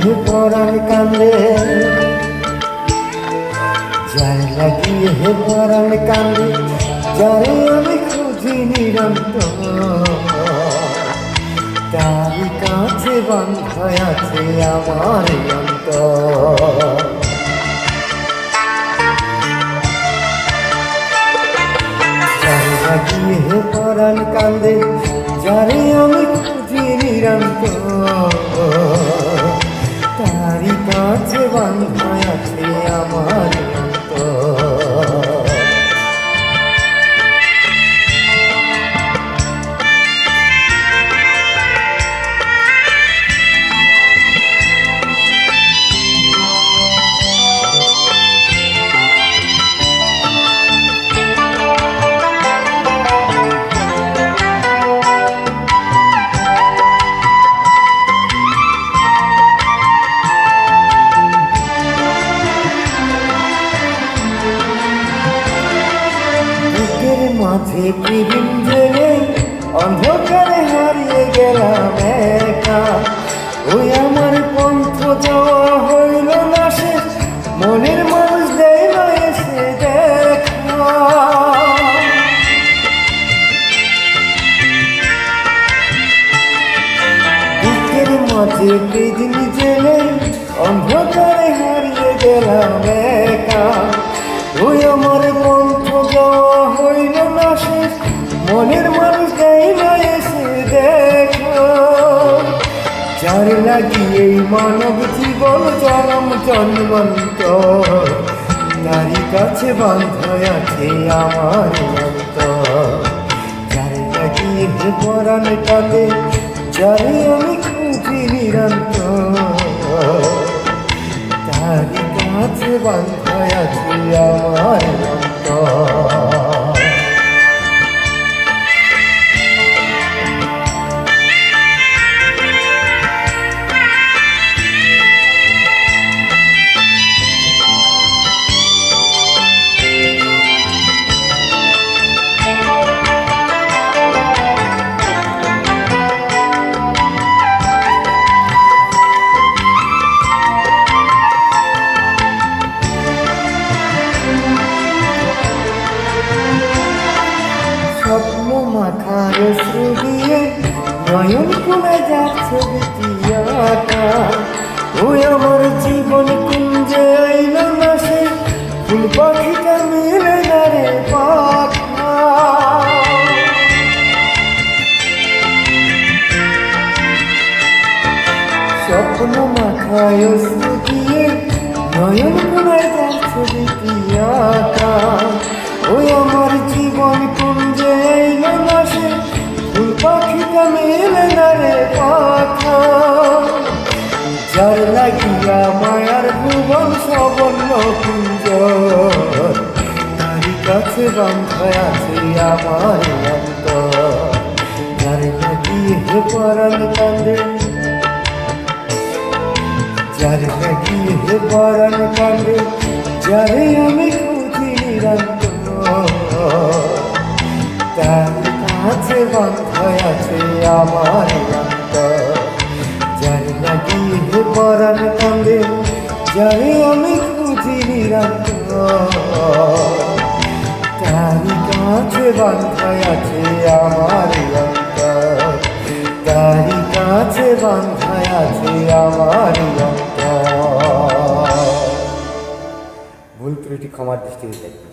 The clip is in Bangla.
লাগিয়ে পরাণ কান্দে, যারে লাগিয়ে পরাণ কান্দে, যারে আমি খুঁজি নিরন্তর, তারি কাছে বাঁধা আছে আমার অন্তর। যারে লাগিয়ে পরাণ কান্দে, যারে আমি খুঁজি নিরন্তর, তারি কাছে বাঁধা আছে আমার অন্তর। মাঝে প্রীতিম জেগে অন্ধকারে হারিয়ে গেলাম একা, ওই আমার পন্থ যাওয়া হইল না শেষ, মনের মানুষ দেয় না এসে দেখা। বুকের মাঝে প্রীতিম জেগে অন্ধকারে হারিয়ে গেলাম একা, ওই আমার পন্থ যাওয়া হইল না শেষ, মনের মানুষ দেয় না এসে দেখো। যার লাগিয়ে মানব জীবন চরম জন্মান্তর, তারি কাছে বাঁধা আছে আমার অন্তর। যার লাগিয়ে পরাণ কাঁদে, যারে আমি খুঁজি নিরন্তর, তারি কাছে বাঁধা আছে আমার অন্তর। স্বপ্ন মাথায় অশ্রু দিয়ে নয়ন কোণে যাচ্ছে বিটিয়াটা, ওই আমার জীবন কুঞ্জে আইল না সে, ফুল পাখিটা মিলে না রে পাখা। স্বপ্ন মাথায় অশ্রু দিয়ে নয়ন কোণে যাচ্ছে বিটিয়াটা, ওই আমার জীবন কুঞ্জে আইল না সে, ফুল পাখিটা মেলে না রে পাখা। যার লাগিয়া মায়ার ভুবন সবর্ণ কুঞ্জ, তারি কাছে বাঁধা আছে আমার অন্তর। যার লাগিয়ে পরাণ কান্দে, যার লাগিয়ে পরাণ কান্দে, যারে আমি খুঁজি নিরন্তর, তার কাছে বাঁধা আছে আমার অন্তর। যার লাগিয়ে পরাণ কান্দে, যারে আমি খুঁজি নিরন্তর, তার কাছে বাঁধা আছে আমার অন্তর। তার কাছে বাঁধা আছে আমার অন্তর। ভুল ত্রুটি ক্ষমার দৃষ্টিতে দেখবেন।